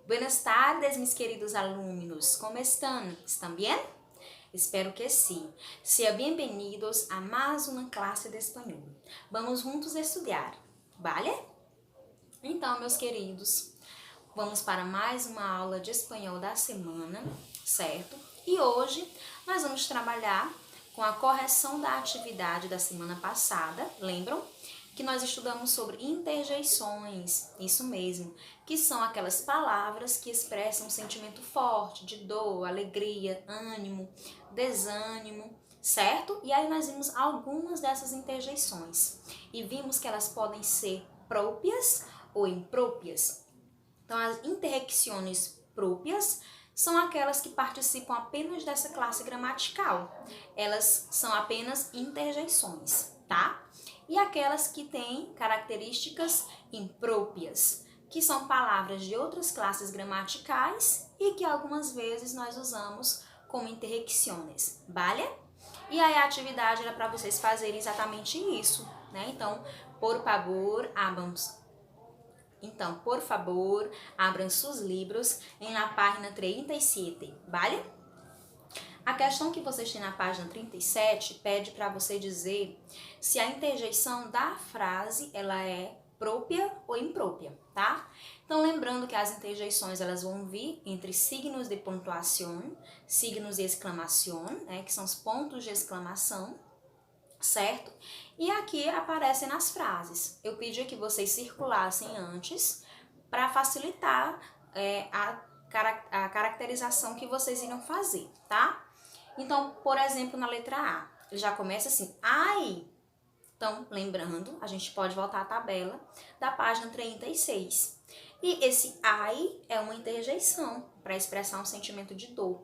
Buenas tardes, mis queridos alumnos. ¿Cómo están? ¿Están bien? Espero que sim. Sejam bem-vindos a mais uma classe de espanhol. Vamos juntos estudar, vale? Então, meus queridos, vamos para mais uma aula de espanhol da semana, certo? E hoje nós vamos trabalhar com a correção da atividade da semana passada, lembram? Que nós estudamos sobre interjeições, isso mesmo, que são aquelas palavras que expressam um sentimento forte de dor, alegria, ânimo, desânimo, certo? E aí nós vimos algumas dessas interjeições e vimos que elas podem ser próprias ou impróprias. Então, as interjeições próprias são aquelas que participam apenas dessa classe gramatical. Elas são apenas interjeições, tá? E aquelas que têm características impróprias, que são palavras de outras classes gramaticais e que algumas vezes nós usamos como interjeições, vale? E aí a atividade era para vocês fazerem exatamente isso, né? Então, por favor, abram seus livros na página 37, vale? A questão que vocês têm na página 37 pede para você dizer se a interjeição da frase ela é própria ou imprópria, tá? Então, lembrando que as interjeições elas vão vir entre signos de pontuação, signos de exclamação, né, que são os pontos de exclamação, certo? E aqui aparecem nas frases. Eu pedi que vocês circulassem antes para facilitar a caracterização que vocês irão fazer, tá? Então, por exemplo, na letra A, ele já começa assim, ai. Então, lembrando, a gente pode voltar à tabela da página 36. E esse ai é uma interjeição para expressar um sentimento de dor.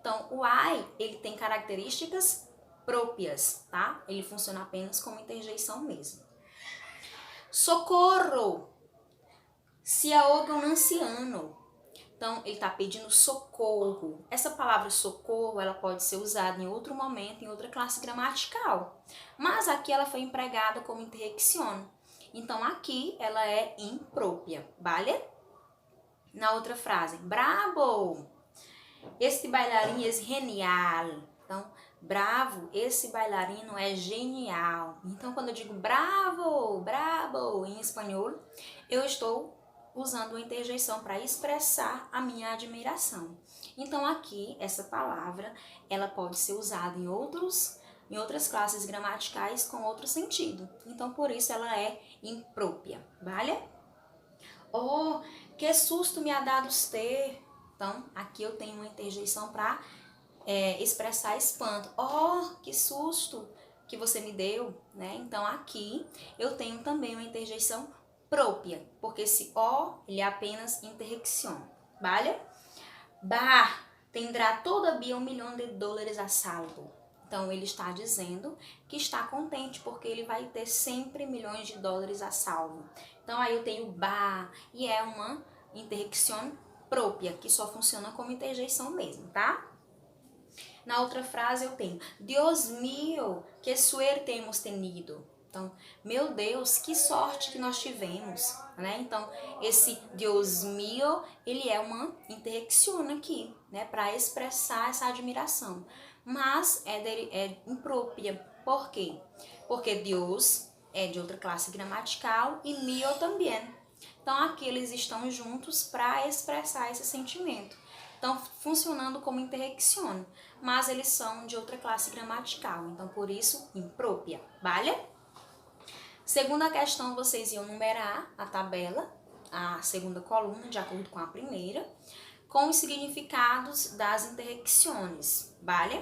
Então, o ai, ele tem características próprias, tá? Ele funciona apenas como interjeição mesmo. Socorro! Se ahoga um anciano. Então, ele está pedindo socorro. Essa palavra socorro, ela pode ser usada em outro momento, em outra classe gramatical. Mas aqui ela foi empregada como interjeição. Então, aqui ela é imprópria, vale? Na outra frase, bravo! Este bailarino é genial. Então, bravo, esse bailarino é genial. Então, quando eu digo bravo, bravo em espanhol, eu estou usando uma interjeição para expressar a minha admiração. Então, aqui, essa palavra, ela pode ser usada em outras classes gramaticais com outro sentido. Então, por isso, ela é imprópria, vale? Oh, que susto me ha dado você! Então, aqui eu tenho uma interjeição para expressar espanto. Oh, que susto que você me deu, né? Então, aqui eu tenho também uma interjeição própria, porque esse o, ele é apenas interjeição, vale? Bah, tendrá todavia $1 milhão a salvo. Então, ele está dizendo que está contente, porque ele vai ter sempre milhões de dólares a salvo. Então, aí eu tenho bah, e é uma interjeição própria, que só funciona como interjeição mesmo, tá? Na outra frase eu tenho, Dios mío, que suerte hemos tenido. Então, meu Deus, que sorte que nós tivemos, né? Então, esse Dios mío, ele é uma interjeição aqui, né? Para expressar essa admiração. Mas é imprópria. Por quê? Porque Deus é de outra classe gramatical e mío também. Então, aqui eles estão juntos para expressar esse sentimento. Então, funcionando como interjeição, mas eles são de outra classe gramatical. Então, por isso, imprópria, vale? Segunda questão, vocês iam numerar a tabela, a segunda coluna, de acordo com a primeira, com os significados das interjeições, vale?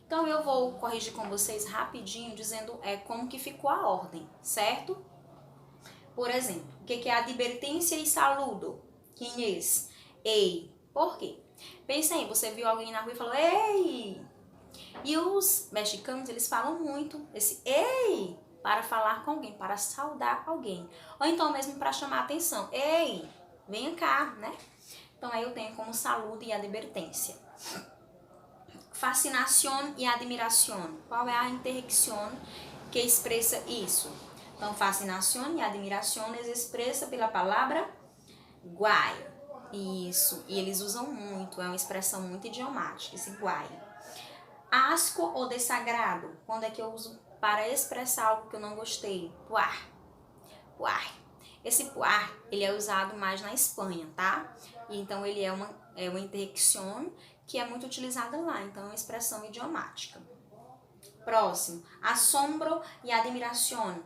Então, eu vou corrigir com vocês rapidinho, dizendo como que ficou a ordem, certo? Por exemplo, o que é advertência e saludo? Quem é esse? Ei. Por quê? Pensa aí, você viu alguém na rua e falou, ei! E os mexicanos, eles falam muito esse ei para falar com alguém, para saudar alguém. Ou então mesmo para chamar atenção. Ei, venha cá, né? Então aí eu tenho como saludo e advertência. Fascinação e admiração. Qual é a interjeição que expressa isso? Então, fascinação e admiração é expressa pela palavra guay. Isso, e eles usam muito, é uma expressão muito idiomática, esse guai. Asco ou desagrado, quando é que eu uso para expressar algo que eu não gostei? Puar, puar. Esse puar, ele é usado mais na Espanha, tá? E então ele é uma interjecção que é muito utilizada lá, então é uma expressão idiomática. Próximo, assombro e admiração.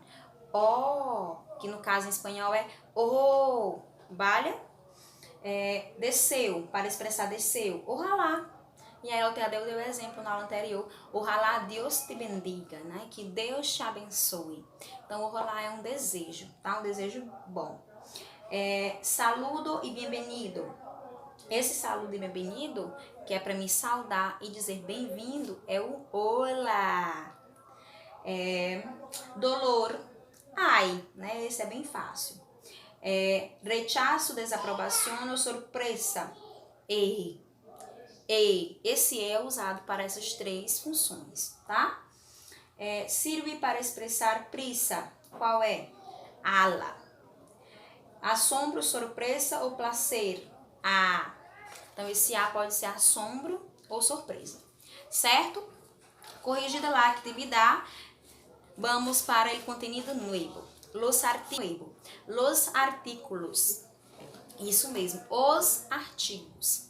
Oh, que no caso em espanhol é oh, vale? Desceu, para expressar desceu, ojalá. E aí eu dei o exemplo na aula anterior, ojalá Deus te bendiga, né? Que Deus te abençoe. Então, ojalá é um desejo, tá? Um desejo bom. Saludo e bem-vindo. Esse saludo e bem-vindo, que é para me saudar e dizer bem-vindo, é o olá. Dolor, ai, né? Esse é bem fácil. Rechaço, desaprovação ou surpresa, ei. Esse é usado para essas três funções, tá? Serve para expressar prisa, qual é? Ala. Assombro, surpresa ou prazer, a. Então esse a pode ser assombro ou surpresa, certo? Corrigida la atividade, vamos para o contenido novo. Los artículos. Isso mesmo, os artigos.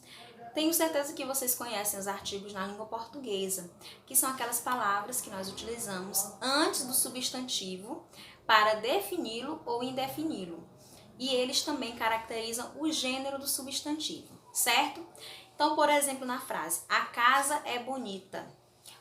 Tenho certeza que vocês conhecem os artigos na língua portuguesa, que são aquelas palavras que nós utilizamos antes do substantivo para defini-lo ou indefini-lo. E eles também caracterizam o gênero do substantivo, certo? Então, por exemplo, na frase, a casa é bonita.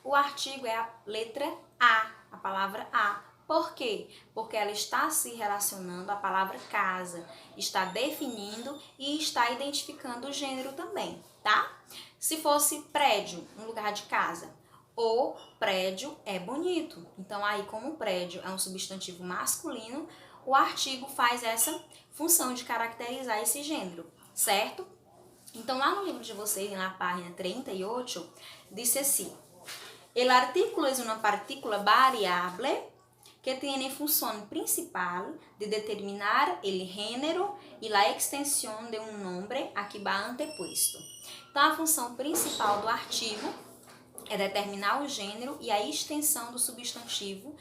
O artigo é a letra a palavra a. Por quê? Porque ela está se relacionando à palavra casa, está definindo e está identificando o gênero também, tá? Se fosse prédio no lugar de casa, o prédio é bonito. Então, aí, como o prédio é um substantivo masculino, o artigo faz essa função de caracterizar esse gênero, certo? Então, lá no livro de vocês, na página 38, disse assim: el artículo es una partícula variable que tiene función principal de determinar el género y la extensión de un nombre a que va antepuesto. Então, a função principal do artigo é determinar o gênero e a extensão do substantivo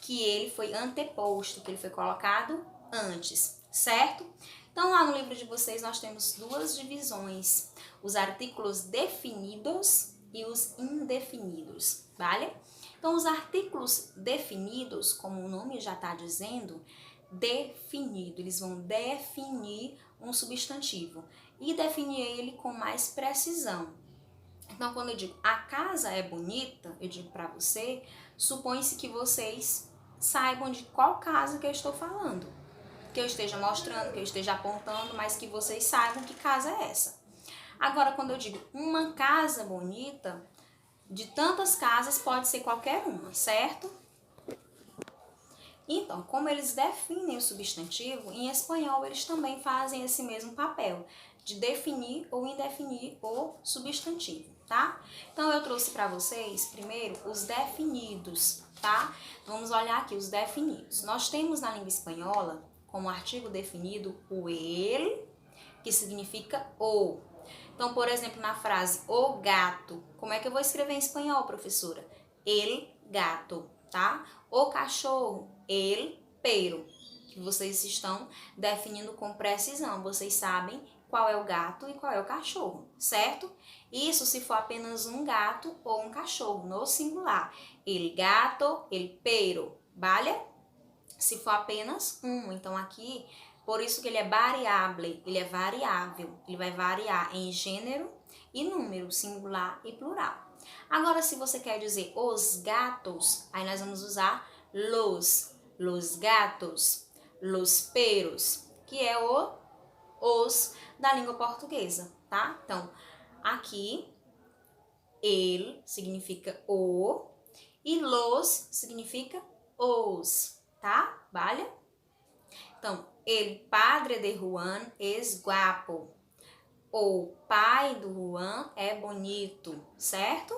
que ele foi anteposto, que ele foi colocado antes, certo? Então, lá no livro de vocês, nós temos duas divisões, os artículos definidos e os indefinidos, vale? Então, os artículos definidos, como o nome já está dizendo, definido, eles vão definir um substantivo e definir ele com mais precisão. Então, quando eu digo a casa é bonita, eu digo para você, supõe-se que vocês saibam de qual casa que eu estou falando, que eu esteja mostrando, que eu esteja apontando, mas que vocês saibam que casa é essa. Agora, quando eu digo uma casa bonita, de tantas casas pode ser qualquer uma, certo? Então, como eles definem o substantivo, em espanhol eles também fazem esse mesmo papel, de definir ou indefinir o substantivo, tá? Então, eu trouxe para vocês, primeiro, os definidos, tá? Vamos olhar aqui os definidos. Nós temos na língua espanhola, como artigo definido, o el, que significa o. Então, por exemplo, na frase o gato, como é que eu vou escrever em espanhol, professora? El gato, tá? O cachorro, el perro, que vocês estão definindo com precisão. Vocês sabem qual é o gato e qual é o cachorro, certo? Isso se for apenas um gato ou um cachorro, no singular. El gato, el perro, vale? Se for apenas um, então aqui, por isso que ele é variável, ele é variável, ele vai variar em gênero e número, singular e plural. Agora, se você quer dizer os gatos, aí nós vamos usar los gatos, los perros, que é os da língua portuguesa, tá? Então, aqui, el significa o e los significa os, tá? Vale? Então, el padre de Juan es guapo. O pai do Juan é bonito, certo?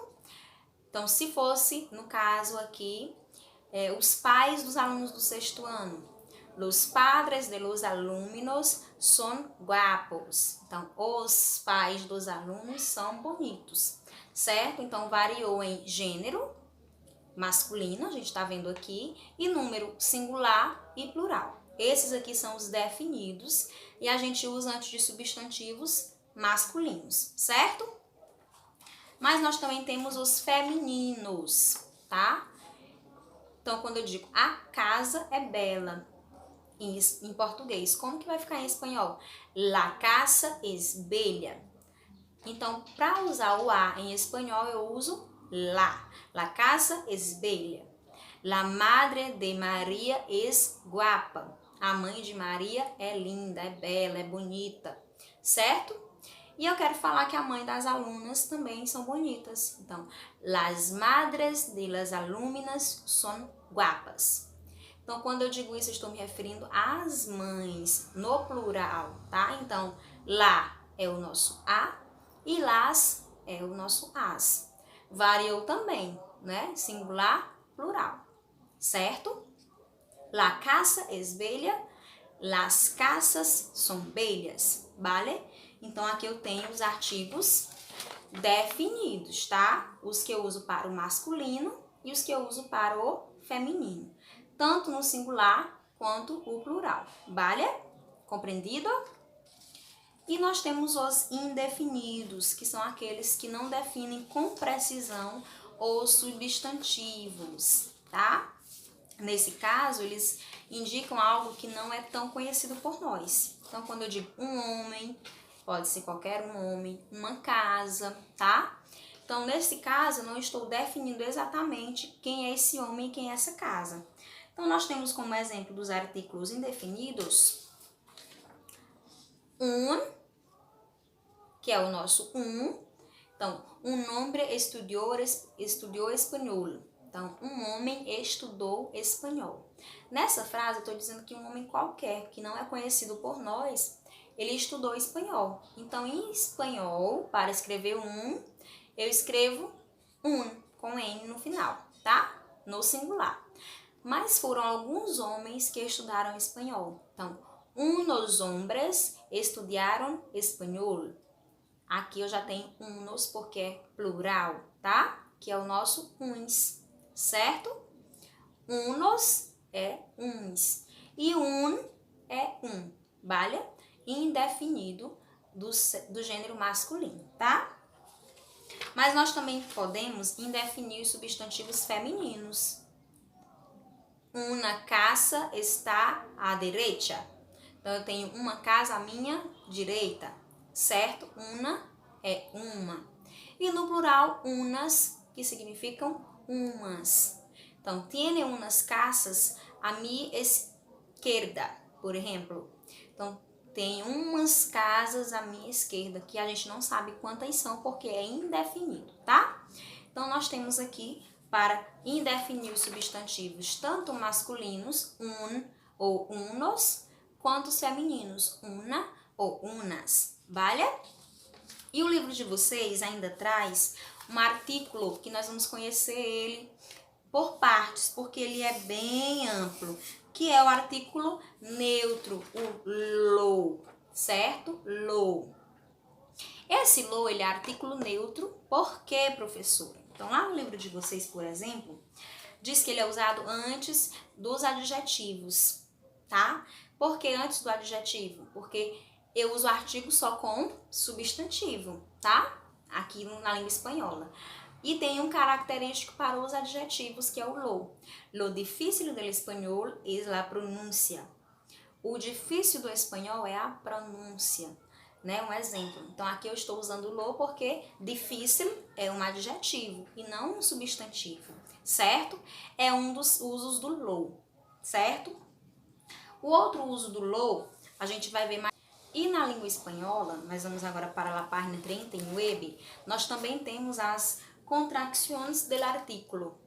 Então, se fosse, no caso aqui, os pais dos alunos do 6º ano. Los padres de los alumnos son guapos. Então, os pais dos alunos são bonitos, certo? Então, variou em gênero, masculino, a gente está vendo aqui, e número singular e plural. Esses aqui são os definidos e a gente usa antes de substantivos masculinos, certo? Mas nós também temos os femininos, tá? Então, quando eu digo a casa é bela, em português, como que vai ficar em espanhol? La casa es bella. Então, para usar o a em espanhol, eu uso la. La casa es bella. La madre de María es guapa. A mãe de Maria é linda, é bela, é bonita, certo? E eu quero falar que a mãe das alunas também são bonitas. Então, las madres de las alumnas son guapas. Então, quando eu digo isso, eu estou me referindo às mães, no plural, tá? Então, lá é o nosso a e las é o nosso as. Variou também, né? Singular, plural, certo? La casa es bella, las casas son bellas, vale? Então, aqui eu tenho os artigos definidos, tá? Os que eu uso para o masculino e os que eu uso para o feminino. Tanto no singular quanto o plural, vale? Compreendido? E nós temos os indefinidos, que são aqueles que não definem com precisão os substantivos, tá? Nesse caso, eles indicam algo que não é tão conhecido por nós. Então, quando eu digo um homem, pode ser qualquer um homem, uma casa, tá? Então, nesse caso, eu não estou definindo exatamente quem é esse homem e quem é essa casa. Então, nós temos como exemplo dos artículos indefinidos, que é o nosso Então, um hombre estudiou espanhol. Então, um homem estudou espanhol. Nessa frase, eu estou dizendo que um homem qualquer, que não é conhecido por nós, ele estudou espanhol. Então, em espanhol, para escrever eu escrevo com N no final, tá? No singular. Mas foram alguns homens que estudaram espanhol. Então, unos hombres estudiaram espanhol. Aqui eu já tenho unos porque é plural, tá? Que é o nosso uns, certo? Unos é uns e é vale? Indefinido do gênero masculino, tá? Mas nós também podemos indefinir os substantivos femininos. Una casa está à direita. Então, eu tenho uma casa à minha direita, certo? Una é uma. E no plural, unas, que significam umas. Então, tiene unas casas a mi esquerda, por exemplo. Então, tem umas casas à minha esquerda, que a gente não sabe quantas são, porque é indefinido, tá? Então, nós temos aqui, para indefinir os substantivos, tanto masculinos, ou unos, quanto os femininos, una ou unas, vale? E o livro de vocês ainda traz um artículo que nós vamos conhecer ele por partes, porque ele é bem amplo, que é o artículo neutro, o lo, certo? Lo. Esse lo, ele é artículo neutro, por quê, professora? Então, lá no livro de vocês, por exemplo, diz que ele é usado antes dos adjetivos, tá? Por que antes do adjetivo? Porque eu uso o artigo só com substantivo, tá? Aqui na língua espanhola. E tem um característico para os adjetivos, que é o lo. Lo difícil del español es la pronuncia. O difícil do espanhol é a pronúncia, né? Um exemplo. Então, aqui eu estou usando lo porque difícil é um adjetivo e não um substantivo, certo? É um dos usos do lo, certo? O outro uso do lo, a gente vai ver mais. E na língua espanhola, nós vamos agora para a página 39, nós também temos as contracções del artículo.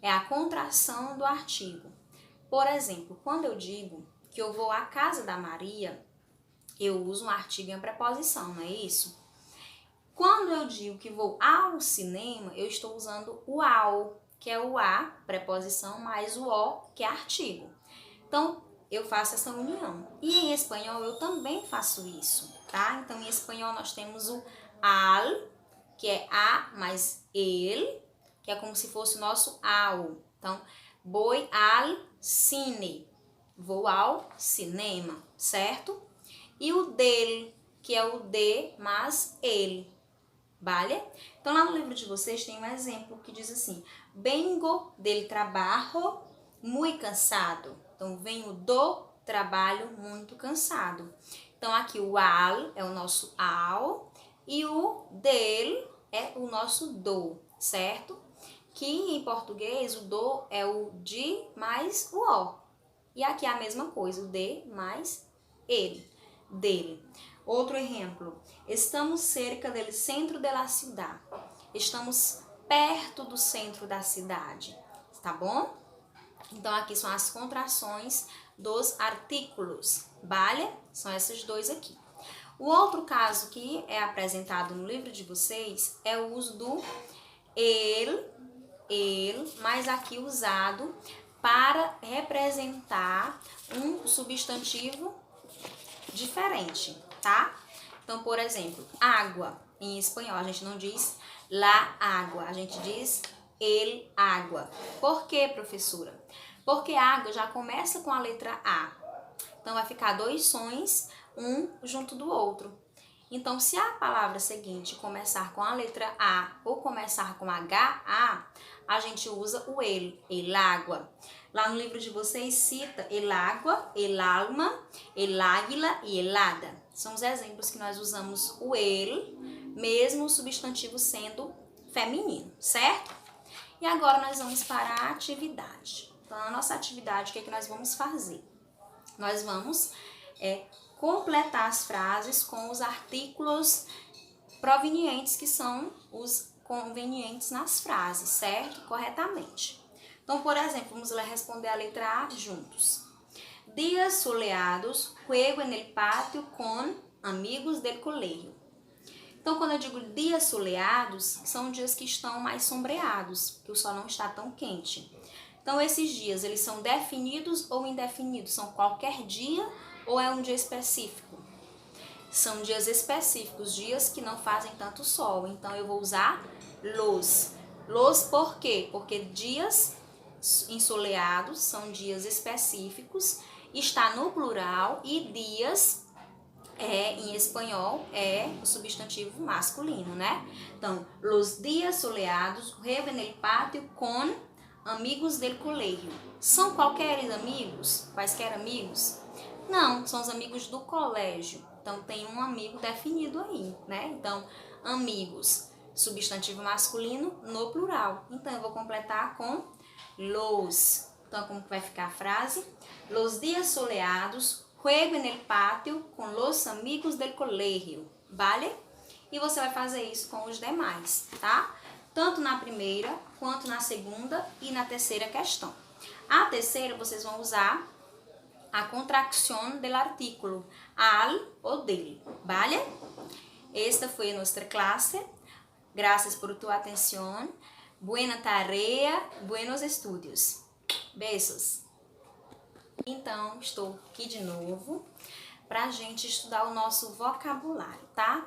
É a contração do artigo. Por exemplo, quando eu digo que eu vou à casa da Maria, eu uso um artigo em preposição, não é isso? Quando eu digo que vou ao cinema, eu estou usando o ao, que é o a, preposição, mais o o, que é artigo. Então, eu faço essa união. E em espanhol eu também faço isso, tá? Então em espanhol nós temos o al, que é a mais el, que é como se fosse o nosso ao. Então, voy al cine, vou ao cinema, certo? E o del, que é o de mais ele, vale? Então lá no livro de vocês tem um exemplo que diz assim: vengo del trabajo muy cansado. Então, venho do trabalho muito cansado. Então, aqui o al é o nosso ao e o del é o nosso do, certo? Que em português o do é o de mais o o. E aqui é a mesma coisa, o de mais ele, dele. Outro exemplo, estamos cerca do centro da cidade. Estamos perto do centro da cidade, tá bom? Então, aqui são as contrações dos artículos, vale? São esses dois aqui. O outro caso que é apresentado no livro de vocês é o uso do el, mas aqui usado para representar um substantivo diferente, tá? Então, por exemplo, água. Em espanhol, a gente não diz la água, a gente diz el água. Por quê, professora? Porque água já começa com a letra A. Então, vai ficar dois sons, um junto do outro. Então, se a palavra seguinte começar com a letra A ou começar com HA, a gente usa o el água. Lá no livro de vocês cita el água, el alma, el águila e el hada. São os exemplos que nós usamos o el, mesmo o substantivo sendo feminino, certo? E agora nós vamos para a atividade. Então, a nossa atividade, o que é que nós vamos fazer? Nós vamos completar as frases com os artículos provenientes, que são os convenientes nas frases, certo? Corretamente. Então, por exemplo, vamos lá responder a letra A juntos. Dias soleados, juego en el patio con amigos del colegio. Então, quando eu digo dias soleados, são dias que estão mais sombreados, que o sol não está tão quente. Então, esses dias, eles são definidos ou indefinidos? São qualquer dia ou é um dia específico? São dias específicos, dias que não fazem tanto sol. Então, eu vou usar los. Los por quê? Porque dias ensoleados são dias específicos, está no plural, e dias em espanhol é o substantivo masculino, né? Então, los días soleados, juego en el patio con amigos del colegio. São qualquer amigos? Quaisquer amigos? Não, são os amigos do colégio. Então, tem um amigo definido aí, né? Então, amigos, substantivo masculino no plural. Então, eu vou completar com los. Então, como que vai ficar a frase? Los días soleados, juego en el patio con los amigos del colegio, vale? E você vai fazer isso com os demais, tá? Tanto na primeira, quanto na segunda e na terceira questão. A terceira, vocês vão usar a contracción del artículo, al ou del, vale? Esta foi a nossa classe. Gracias por tu atención. Buena tarea, buenos estudios. Beijos. Então, estou aqui de novo para a gente estudar o nosso vocabulário, tá?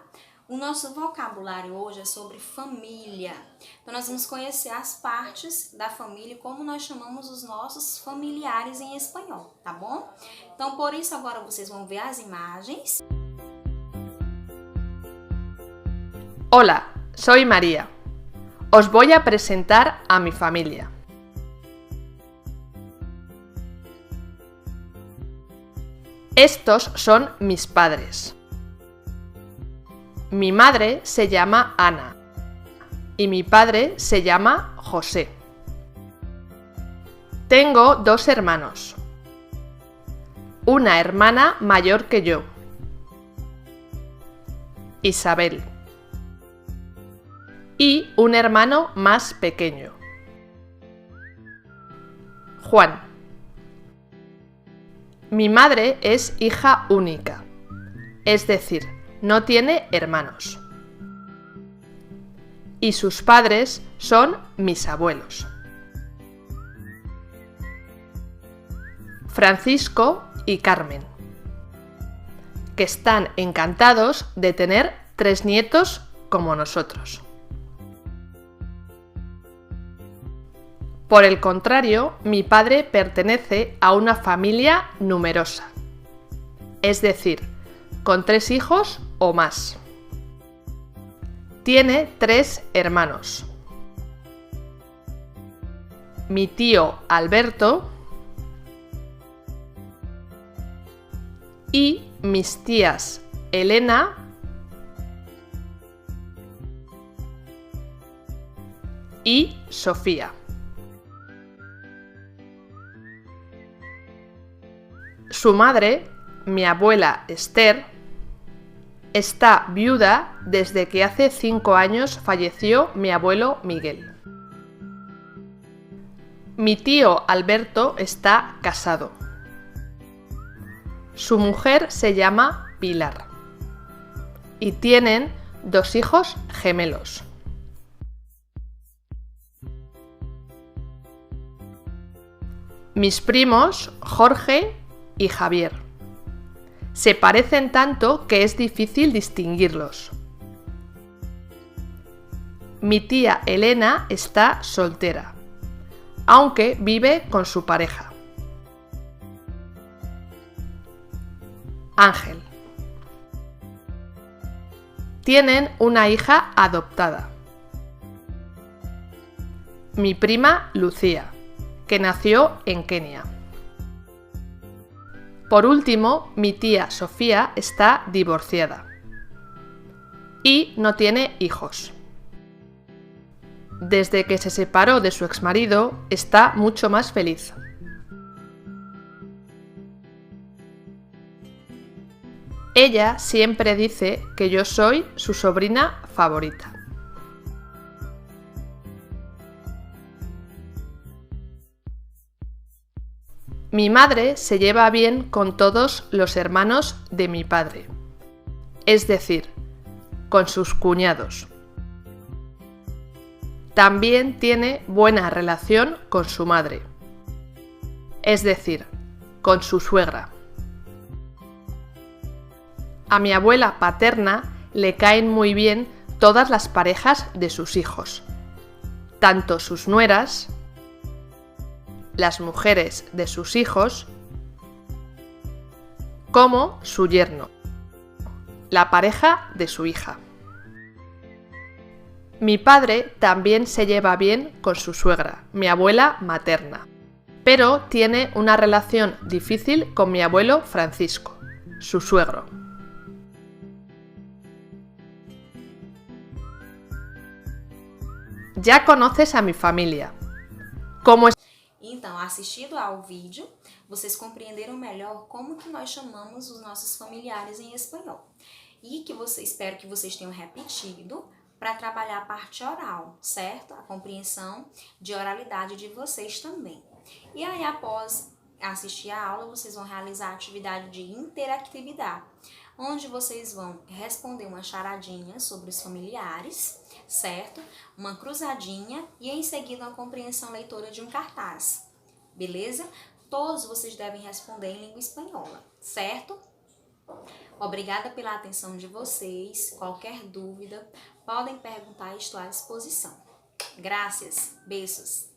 O nosso vocabulário hoje é sobre família. Então, nós vamos conhecer as partes da família, como nós chamamos os nossos familiares em espanhol, tá bom? Então, por isso, agora vocês vão ver as imagens. Hola, soy María. Os voy a presentar a mi familia. Estos son mis padres. Mi madre se llama Ana y mi padre se llama José. Tengo dos hermanos. Una hermana mayor que yo, Isabel, y un hermano más pequeño, Juan. Mi madre es hija única, es decir, no tiene hermanos. Y sus padres son mis abuelos. Francisco y Carmen, que están encantados de tener 3 nietos como nosotros. Por el contrario, mi padre pertenece a una familia numerosa, es decir, con 3 hijos o más. Tiene 3 hermanos. Mi tío Alberto y mis tías Elena y Sofía. Su madre, mi abuela Esther, está viuda desde que hace 5 años falleció mi abuelo Miguel. Mi tío Alberto está casado. Su mujer se llama Pilar y tienen 2 hijos gemelos. Mis primos Jorge y Javier se parecen tanto que es difícil distinguirlos. Mi tía Elena está soltera, aunque vive con su pareja. Ángel. Tienen una hija adoptada. Mi prima Lucía, que nació en Kenia. Por último, mi tía Sofía está divorciada y no tiene hijos. Desde que se separó de su exmarido, está mucho más feliz. Ella siempre dice que yo soy su sobrina favorita. Mi madre se lleva bien con todos los hermanos de mi padre, es decir, con sus cuñados. También tiene buena relación con su madre, es decir, con su suegra. A mi abuela paterna le caen muy bien todas las parejas de sus hijos, tanto sus nueras, las mujeres de sus hijos, como su yerno, la pareja de su hija. Mi padre también se lleva bien con su suegra, mi abuela materna, pero tiene una relación difícil con mi abuelo Francisco, su suegro. Ya conoces a mi familia. Como Então, assistindo ao vídeo, vocês compreenderam melhor como que nós chamamos os nossos familiares em espanhol. E espero que vocês tenham repetido para trabalhar a parte oral, certo? A compreensão de oralidade de vocês também. E aí, após assistir a aula, vocês vão realizar a atividade de interatividade, onde vocês vão responder uma charadinha sobre os familiares, certo? Uma cruzadinha e em seguida uma compreensão leitora de um cartaz, beleza? Todos vocês devem responder em língua espanhola, certo? Obrigada pela atenção de vocês. Qualquer dúvida, podem perguntar, estou à disposição. Graças, beijos.